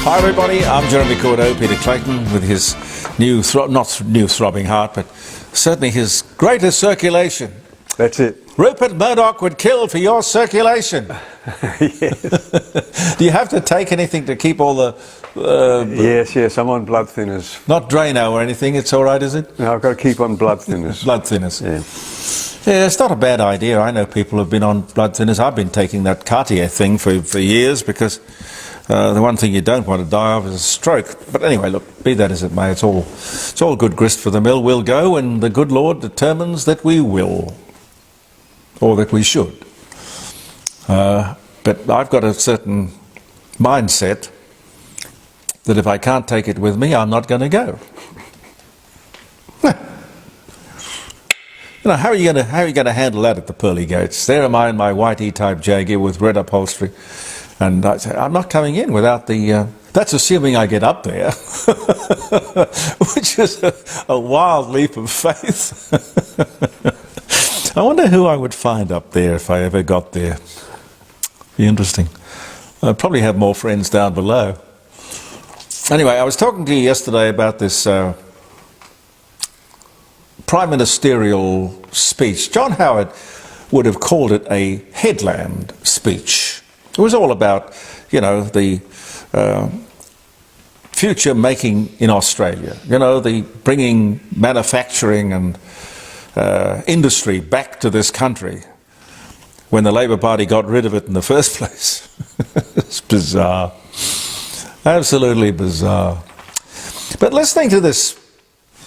Hi everybody, I'm Jeremy Cordeaux, Peter Clayton, with his new, not new throbbing heart, but certainly his greatest circulation. That's it. Rupert Murdoch would kill for your circulation. Yes. Do you have to take anything to keep all the... Yes, I'm on blood thinners. Not Drano or anything, it's all right, is it? No, I've got to keep on blood thinners. Blood thinners. Yeah. Yeah, it's not a bad idea. I know people who've been on blood thinners. I've been taking that Cartier thing for years because the one thing you don't want to die of is a stroke. But anyway, look, be that as it may, it's all good grist for the mill. We'll go, and the good Lord determines that we will, or that we should. But I've got a certain mindset that if I can't take it with me, I'm not going to go. You know, how are you going to handle that at the pearly gates? There am I in my white E-type Jaguar with red upholstery, and I say, I'm not coming in without the... that's assuming I get up there, which is a wild leap of faith. I wonder who I would find up there if I ever got there. Be interesting. I'd probably have more friends down below. Anyway, I was talking to you yesterday about this prime ministerial speech. John Howard would have called it a headland speech. It was all about, you know, the future making in Australia, you know, the bringing manufacturing and industry back to this country when the Labor Party got rid of it in the first place. It's bizarre. Absolutely bizarre. But listening to this,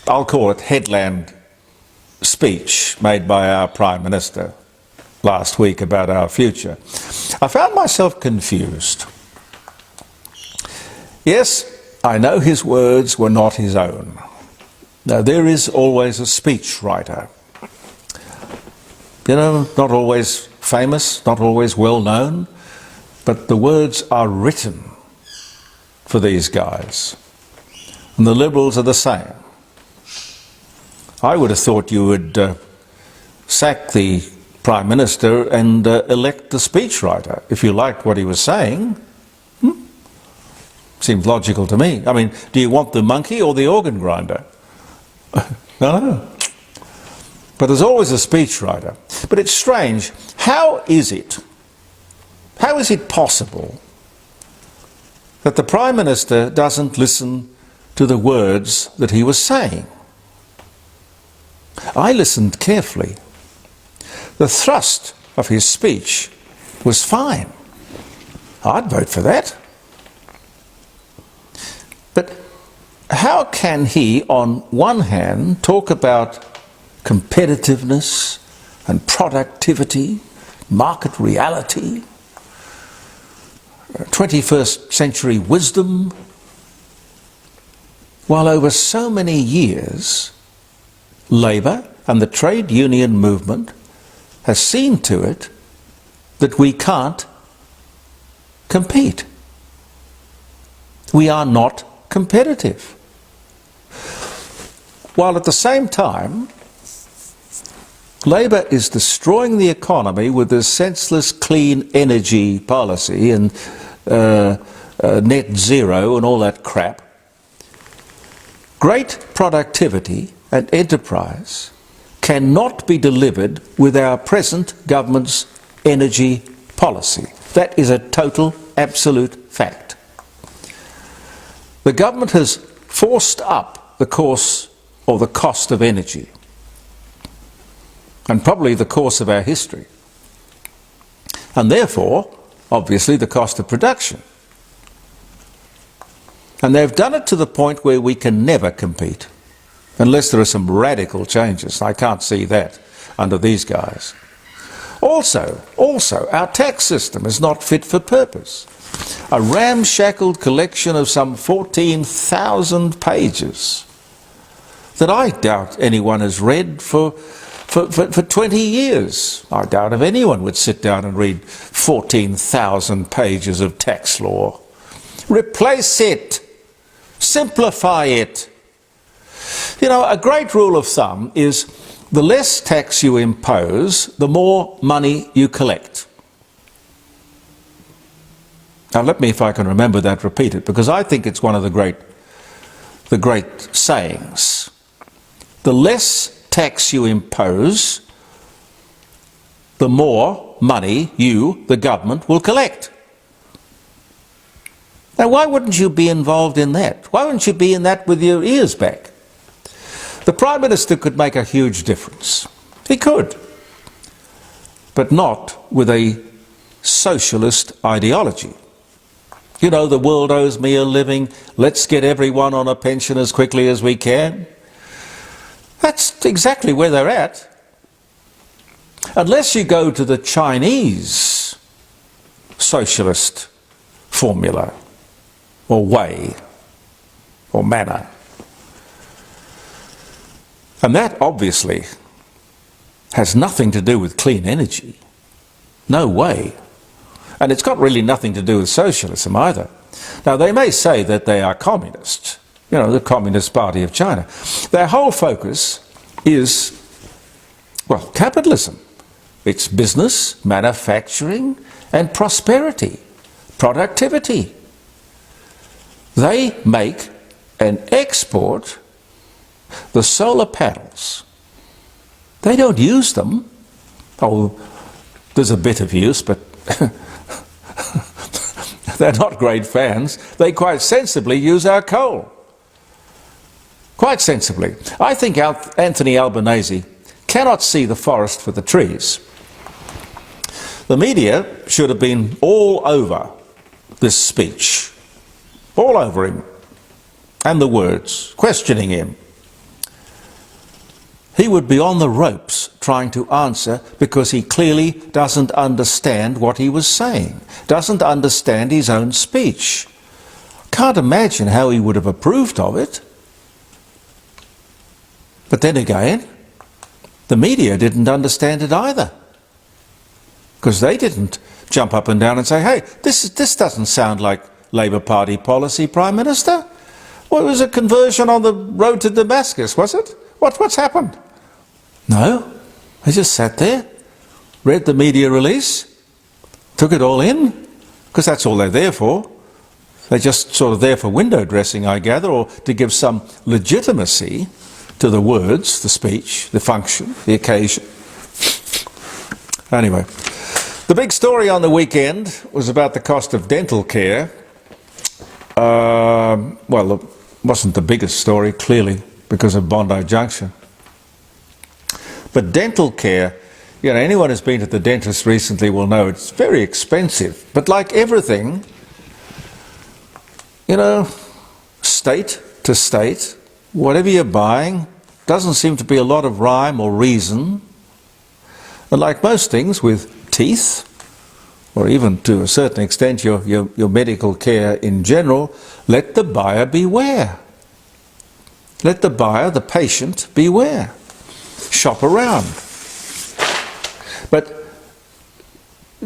I'll call it headland speech made by our Prime Minister last week about our future, I found myself confused. Yes, I know his words were not his own. Now, there is always a speech writer. You know, not always famous, not always well known, but the words are written for these guys. And the Liberals are the same. I would have thought you would sack the Prime Minister and elect the speechwriter if you liked what he was saying. Seems logical to me. I mean, do you want the monkey or the organ grinder? No. But there's always a speechwriter. But it's strange. How is it possible that the Prime Minister doesn't listen to the words that he was saying? I listened carefully. The thrust of his speech was fine. I'd vote for that. But how can he, on one hand, talk about competitiveness and productivity, market reality, 21st century wisdom, while over so many years Labour and the trade union movement has seen to it that we can't compete. We are not competitive. While at the same time, Labour is destroying the economy with this senseless clean energy policy and net zero and all that crap. Great productivity and enterprise cannot be delivered with our present government's energy policy. That is a total, absolute fact. The government has forced up the course or the cost of energy, and probably the course of our history, and therefore, obviously, the cost of production. And they've done it to the point where we can never compete, unless there are some radical changes. I can't see that under these guys. Also, our tax system is not fit for purpose. A ramshackled collection of some 14,000 pages that I doubt anyone has read for 20 years. I doubt if anyone would sit down and read 14,000 pages of tax law. Replace it. Simplify it. You know, a great rule of thumb is the less tax you impose, the more money you collect. Now let me, if I can remember that, repeat it, because I think it's one of the great sayings. The less tax you impose, the more money you, the government, will collect. Now why wouldn't you be involved in that? Why wouldn't you be in that with your ears back? The Prime Minister could make a huge difference. He could. But not with a socialist ideology. You know, the world owes me a living, let's get everyone on a pension as quickly as we can. That's exactly where they're at. Unless you go to the Chinese socialist formula, or way, or manner. And that obviously has nothing to do with clean energy. No way. And it's got really nothing to do with socialism either. Now they may say that they are communists, you know, the Communist Party of China. Their whole focus is, well, capitalism. It's business, manufacturing, and prosperity, productivity. They make and export the solar panels. They don't use them. Oh, there's a bit of use, but they're not great fans. They quite sensibly use our coal. Quite sensibly. I think Anthony Albanese cannot see the forest for the trees. The media should have been all over this speech. All over him. And the words, questioning him. He would be on the ropes trying to answer because he clearly doesn't understand what he was saying, doesn't understand his own speech. Can't imagine how he would have approved of it. But then again, the media didn't understand it either, because they didn't jump up and down and say, hey, this doesn't sound like Labour Party policy, Prime Minister. Well, it was a conversion on the road to Damascus, was it? What's happened? No, they just sat there, read the media release, took it all in, because that's all they're there for. They're just sort of there for window dressing, I gather, or to give some legitimacy to the words, the speech, the function, the occasion. Anyway, the big story on the weekend was about the cost of dental care. Well, it wasn't the biggest story, clearly, because of Bondi Junction. But dental care, you know, anyone who's been to the dentist recently will know it's very expensive. But like everything, you know, state to state, whatever you're buying, doesn't seem to be a lot of rhyme or reason. And like most things with teeth, or even to a certain extent your medical care in general, let the buyer beware. Let the buyer, the patient, beware. Shop around. But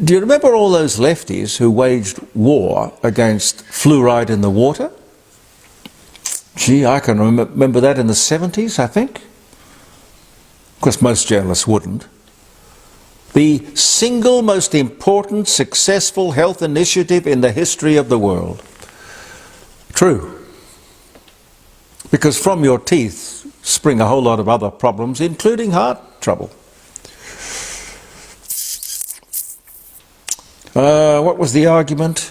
do you remember all those lefties who waged war against fluoride in the water? Gee, I can remember that in the 70s, I think. Of course, most journalists wouldn't. The single most important successful health initiative in the history of the world. True. Because from your teeth spring a whole lot of other problems, including heart trouble. What was the argument?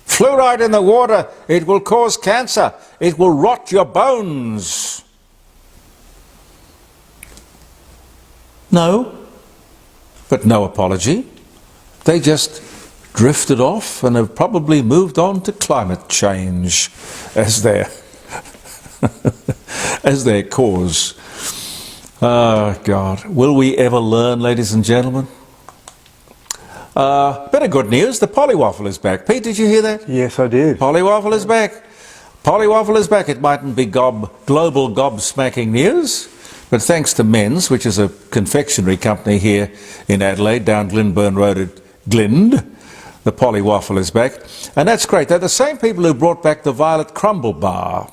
Fluoride in the water, it will cause cancer. It will rot your bones. No. But no apology. They just drifted off and have probably moved on to climate change as their as their cause. Oh God, will we ever learn, ladies and gentlemen? Bit of good news, the Polywaffle is back. Pete, did you hear that? Yes, I did. Polywaffle is back. Polywaffle is back. It mightn't be global gobsmacking news, but thanks to Men's, which is a confectionery company here in Adelaide, down Glenburn Road at Glynde, the Polywaffle is back. And that's great. They're the same people who brought back the Violet Crumble Bar.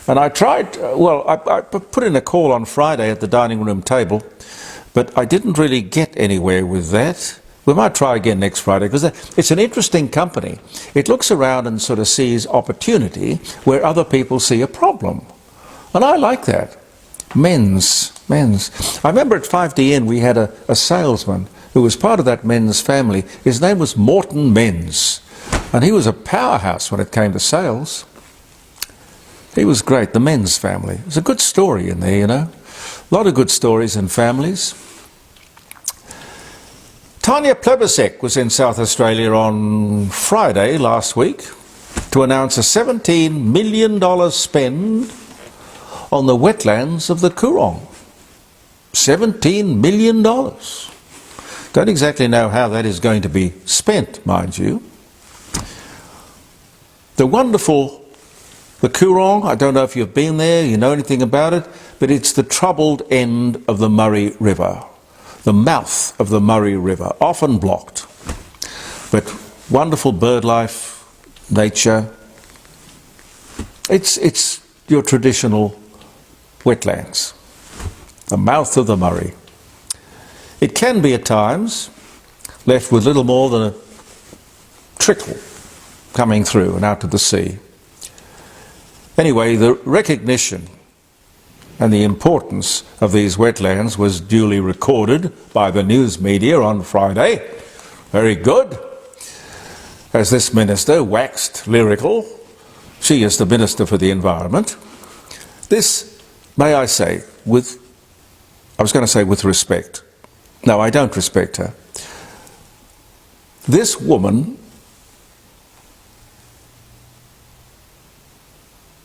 And I tried, well, I put in a call on Friday at the dining room table, but I didn't really get anywhere with that. We might try again next Friday, because it's an interesting company. It looks around and sort of sees opportunity where other people see a problem. And I like that. Men's. I remember at 5DN we had a salesman who was part of that men's family. His name was Morton Menz. And he was a powerhouse when it came to sales. He was great, the Menz family. There's a good story in there, you know. A lot of good stories in families. Tanya Plibersek was in South Australia on Friday last week to announce a $17 million spend on the wetlands of the Coorong. $17 million. Don't exactly know how that is going to be spent, mind you. The Coorong, I don't know if you've been there, you know anything about it, but it's the troubled end of the Murray River. The mouth of the Murray River, often blocked. But wonderful bird life, nature. It's your traditional wetlands. The mouth of the Murray. It can be at times left with little more than a trickle coming through and out to the sea. Anyway, the recognition and the importance of these wetlands was duly recorded by the news media on Friday. Very good. As this minister waxed lyrical, she is the Minister for the Environment. This, may I say, with respect. No, I don't respect her. This woman,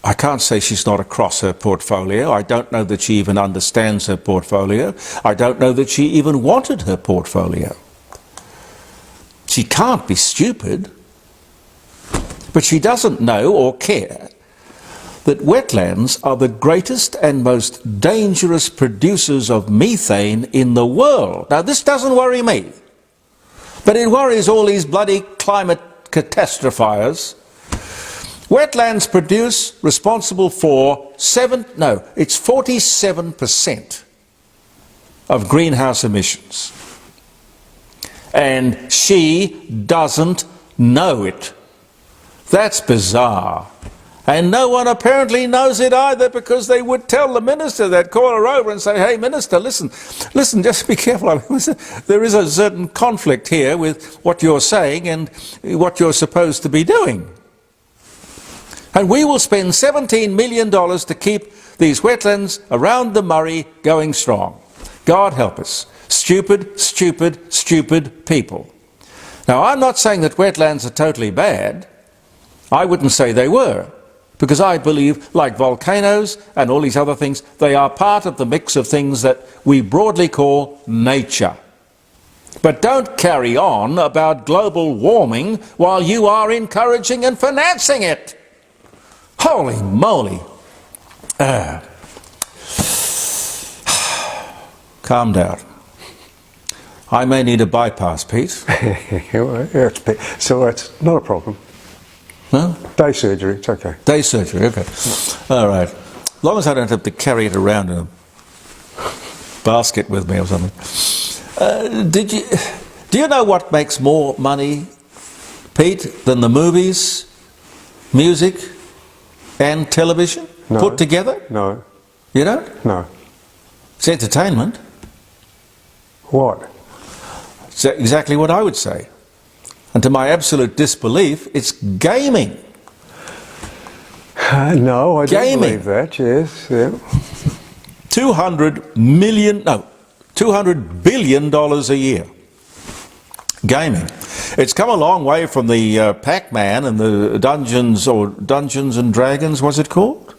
I can't say she's not across her portfolio. I don't know that she even understands her portfolio. I don't know that she even wanted her portfolio. She can't be stupid, but she doesn't know or care that wetlands are the greatest and most dangerous producers of methane in the world. Now, this doesn't worry me, but it worries all these bloody climate catastrophiers. Wetlands produce, responsible for 47% of greenhouse emissions. And she doesn't know it. That's bizarre. And no one apparently knows it either, because they would tell the minister, they'd call her over and say, hey, minister, listen, just be careful. There is a certain conflict here with what you're saying and what you're supposed to be doing. And we will spend $17 million to keep these wetlands around the Murray going strong. God help us. Stupid, stupid, stupid people. Now, I'm not saying that wetlands are totally bad. I wouldn't say they were, because I believe, like volcanoes and all these other things, they are part of the mix of things that we broadly call nature. But don't carry on about global warming while you are encouraging and financing it. Holy moly. Calm down. I may need a bypass, Pete. So it's not a problem. No? Day surgery, it's okay. Day surgery, okay. All right. As long as I don't have to carry it around in a basket with me or something. Do you know what makes more money, Pete, than the movies, music, and television put together? No. You don't? No. It's entertainment. What? It's exactly what I would say. And to my absolute disbelief, it's gaming. No, I don't believe that, yes. Yeah. $200 billion a year. Gaming. It's come a long way from the Pac-Man and the Dungeons and Dragons, was it called?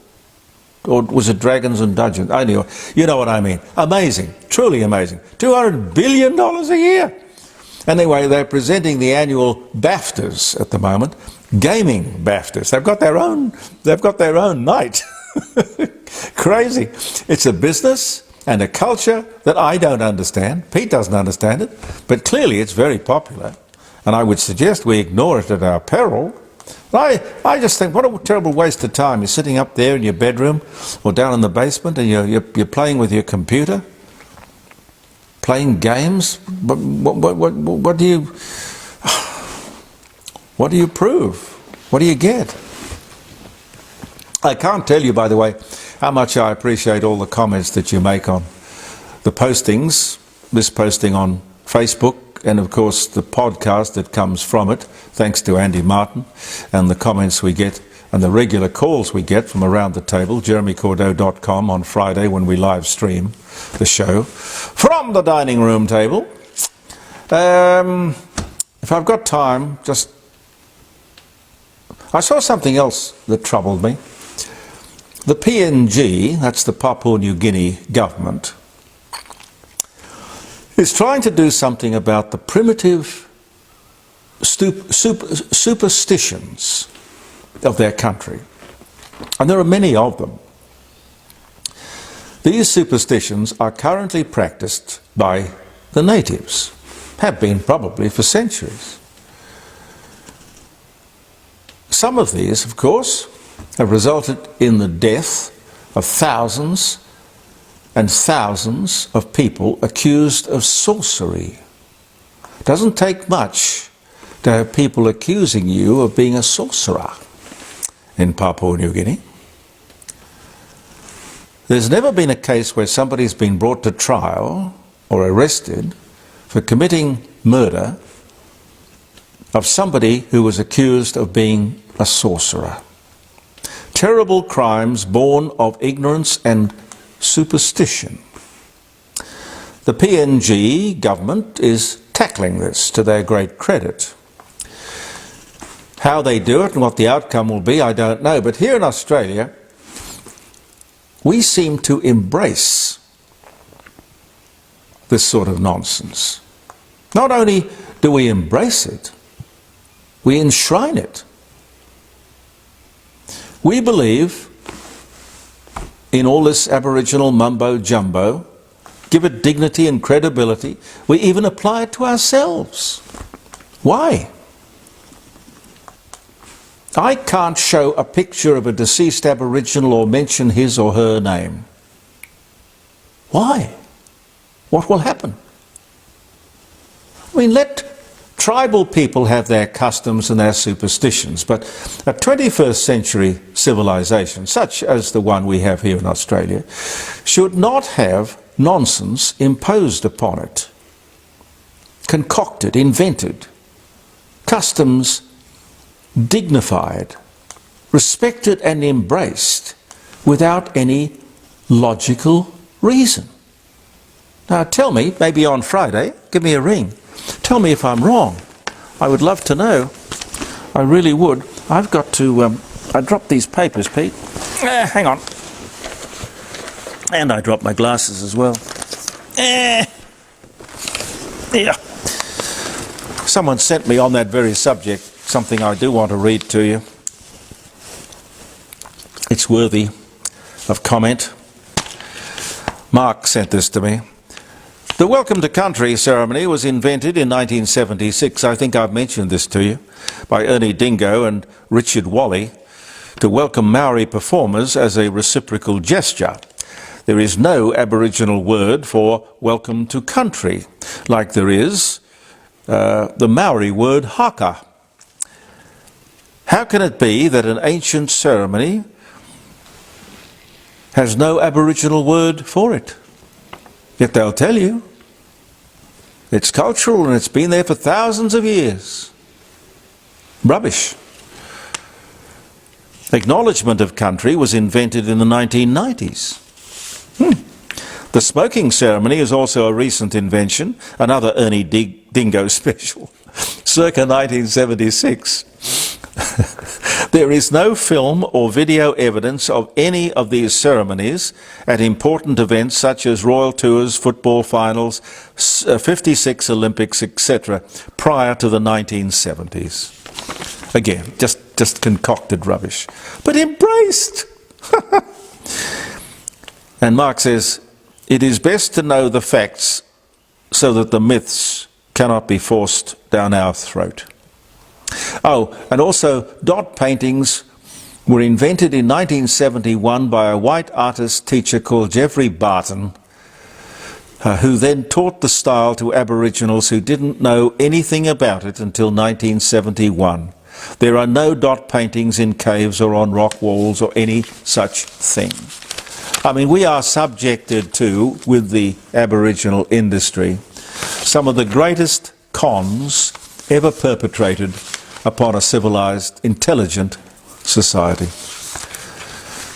Or was it Dragons and Dungeons? Anyway, you know what I mean. Amazing. Truly amazing. $200 billion a year. Anyway, they're presenting the annual BAFTAs at the moment. Gaming BAFTAs. They've got their own night. Crazy. It's a business and a culture that I don't understand. Pete doesn't understand it, but clearly it's very popular. And I would suggest we ignore it at our peril. I just think, what a terrible waste of time. You're sitting up there in your bedroom or down in the basement and you're playing with your computer. Playing games? What do you... What do you prove? What do you get? I can't tell you, by the way, how much I appreciate all the comments that you make on the postings, this posting on Facebook, and of course the podcast that comes from it, thanks to Andy Martin, and the comments we get and the regular calls we get from around the table, jeremycordeaux.com on Friday when we live stream the show from the dining room table. If I've got time, I saw something else that troubled me. The PNG, that's the Papua New Guinea government, is trying to do something about the primitive superstitions of their country. And there are many of them. These superstitions are currently practiced by the natives, have been probably for centuries. Some of these, of course, have resulted in the death of thousands and thousands of people accused of sorcery. It doesn't take much to have people accusing you of being a sorcerer in Papua New Guinea. There's never been a case where somebody's been brought to trial or arrested for committing murder of somebody who was accused of being a sorcerer. Terrible crimes born of ignorance and superstition. The PNG government is tackling this to their great credit. How they do it and what the outcome will be, I don't know. But here in Australia, we seem to embrace this sort of nonsense. Not only do we embrace it, we enshrine it. We believe in all this Aboriginal mumbo-jumbo, give it dignity and credibility. We even apply it to ourselves. Why? I can't show a picture of a deceased Aboriginal or mention his or her name. Why? What will happen? I mean, let tribal people have their customs and their superstitions, but a 21st century civilization, such as the one we have here in Australia, should not have nonsense imposed upon it, concocted, invented, customs dignified, respected and embraced without any logical reason. Now tell me, maybe on Friday, give me a ring. Tell me if I'm wrong. I would love to know. I really would. I've got to... I dropped these papers, Pete. Hang on. And I dropped my glasses as well. Yeah. Someone sent me on that very subject something I do want to read to you. It's worthy of comment. Mark sent this to me. The Welcome to Country ceremony was invented in 1976, I think I've mentioned this to you, by Ernie Dingo and Richard Wally to welcome Maori performers as a reciprocal gesture. There is no Aboriginal word for welcome to country, like there is the Maori word haka. How can it be that an ancient ceremony has no Aboriginal word for it? Yet they'll tell you. It's cultural and it's been there for thousands of years. Rubbish. Acknowledgement of country was invented in the 1990s. The smoking ceremony is also a recent invention, another Ernie Dingo special, circa 1976. There is no film or video evidence of any of these ceremonies at important events such as royal tours, football finals, 56 Olympics, etc., prior to the 1970s. Again, just concocted rubbish, but embraced. And Mark says, it is best to know the facts so that the myths cannot be forced down our throat. Oh, and also dot paintings were invented in 1971 by a white artist teacher called Jeffrey Barton who then taught the style to Aboriginals who didn't know anything about it until 1971. There are no dot paintings in caves or on rock walls or any such thing. I mean, we are subjected to, with the Aboriginal industry, some of the greatest cons ever perpetrated upon a civilised, intelligent society.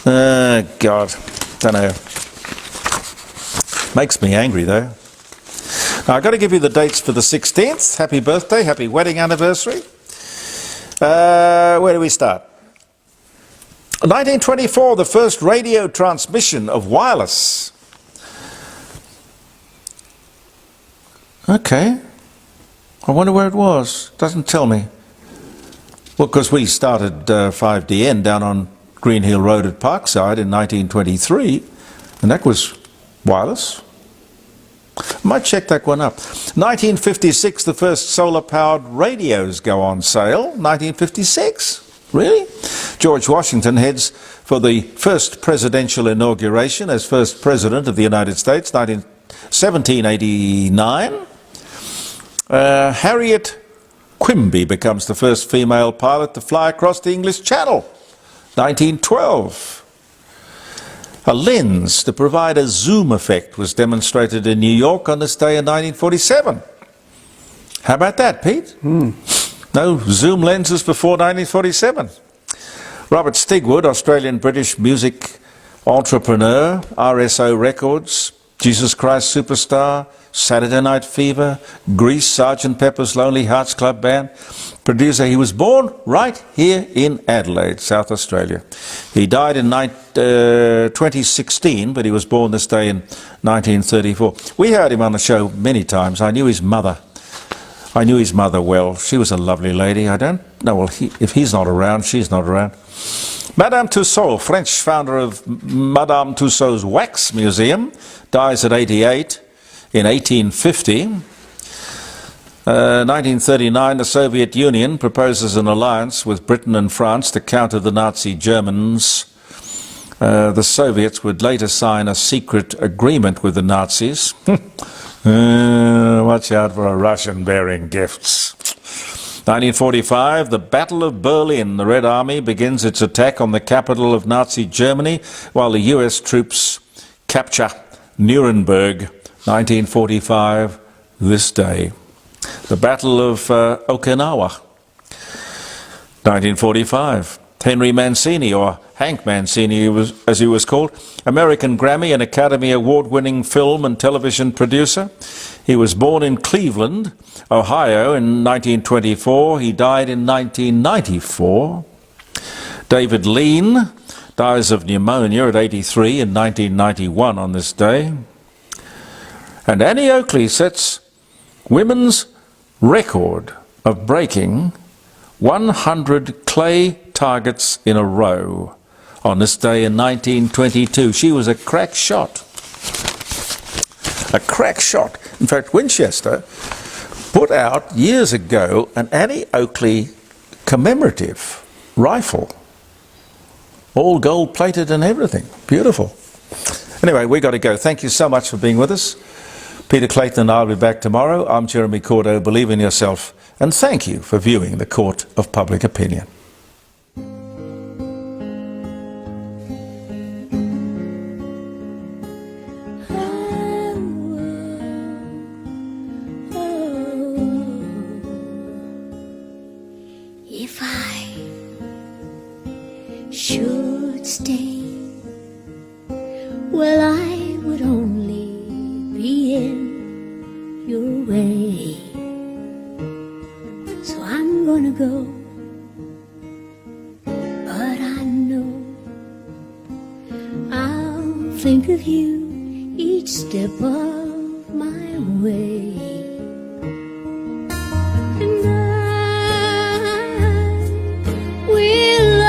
God, don't know. Makes me angry, though. Now, I've got to give you the dates for the 16th. Happy birthday, happy wedding anniversary. Where do we start? 1924, the first radio transmission of wireless. Okay. I wonder where it was. Doesn't tell me. Well, because we started 5DN down on Green Hill Road at Parkside in 1923, and that was wireless. I might check that one up. 1956, the first solar-powered radios go on sale. 1956? Really? George Washington heads for the first presidential inauguration as first president of the United States, 1789. Harriet Quimby becomes the first female pilot to fly across the English Channel, 1912. A lens to provide a zoom effect was demonstrated in New York on this day in 1947. How about that, Pete? No zoom lenses before 1947. Robert Stigwood, Australian-British music entrepreneur, RSO Records, Jesus Christ Superstar, Saturday Night Fever, Grease, Sgt. Pepper's Lonely Hearts Club Band. Producer, he was born right here in Adelaide, South Australia. He died in 2016, but he was born this day in 1934. We heard him on the show many times. I knew his mother. I knew his mother well. She was a lovely lady. I don't know, well, if he's not around, she's not around. Madame Tussaud, French founder of Madame Tussauds Wax Museum, dies at 88 in 1850. 1939, the Soviet Union proposes an alliance with Britain and France to counter the Nazi Germans. The Soviets would later sign a secret agreement with the Nazis. Watch out for a Russian bearing gifts. 1945, the Battle of Berlin. The Red Army begins its attack on the capital of Nazi Germany while the US troops capture Nuremberg. 1945, this day. The Battle of Okinawa. 1945. Henry Mancini, or Hank Mancini as he was called, American Grammy and Academy Award-winning film and television producer. He was born in Cleveland, Ohio in 1924. He died in 1994. David Lean dies of pneumonia at 83 in 1991 on this day. And Annie Oakley sets women's record of breaking 100 clay targets in a row on this day in 1922. She was a crack shot. A crack shot. In fact, Winchester put out years ago an Annie Oakley commemorative rifle. All gold plated and everything. Beautiful. Anyway, we got to go. Thank you so much for being with us. Peter Clayton and I'll be back tomorrow. I'm Jeremy Cordo. Believe in yourself. And thank you for viewing the Court of Public Opinion. If I should stay, well, I would only be in your way. So I'm gonna go, but I know I'll think of you each step of my way. And I will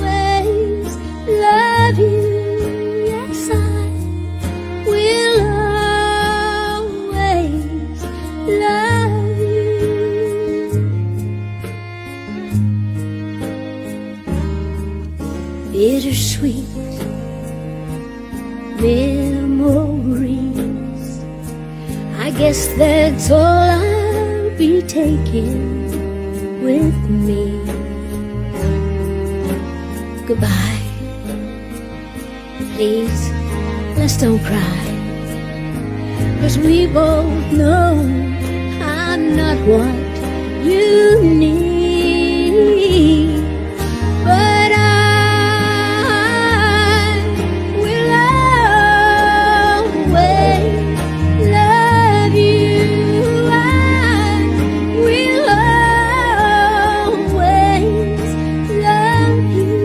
always love you. Yes, I will always love you. Bittersweet memories guess that's all I'll be taking with me. Goodbye. Please, let's don't cry, 'cause we both know I'm not what you need. But I will always love you. I will always love you.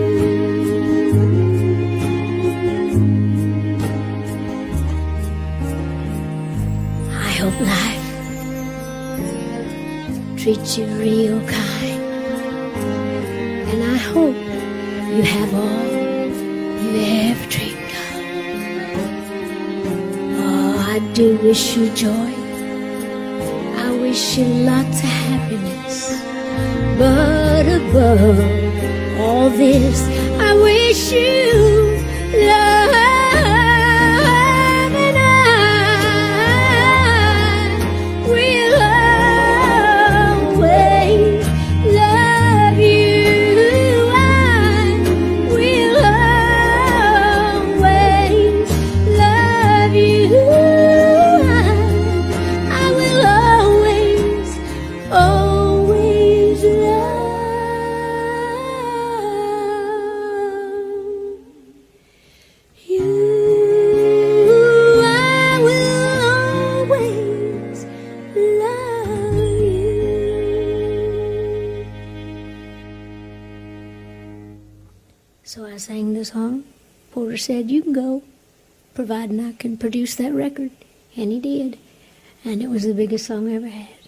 I hope life treats you real kind, and I hope you have all you ever dreamed of. Oh, I do wish you joy. I wish you lots of happiness. But above all this, I wish you love, and I will always love you. I will always love you. I will always, always love you. I will always love you. So I sang the song. Porter said, "You can go, providing I can produce that record." And he did. And it was the biggest song I ever had.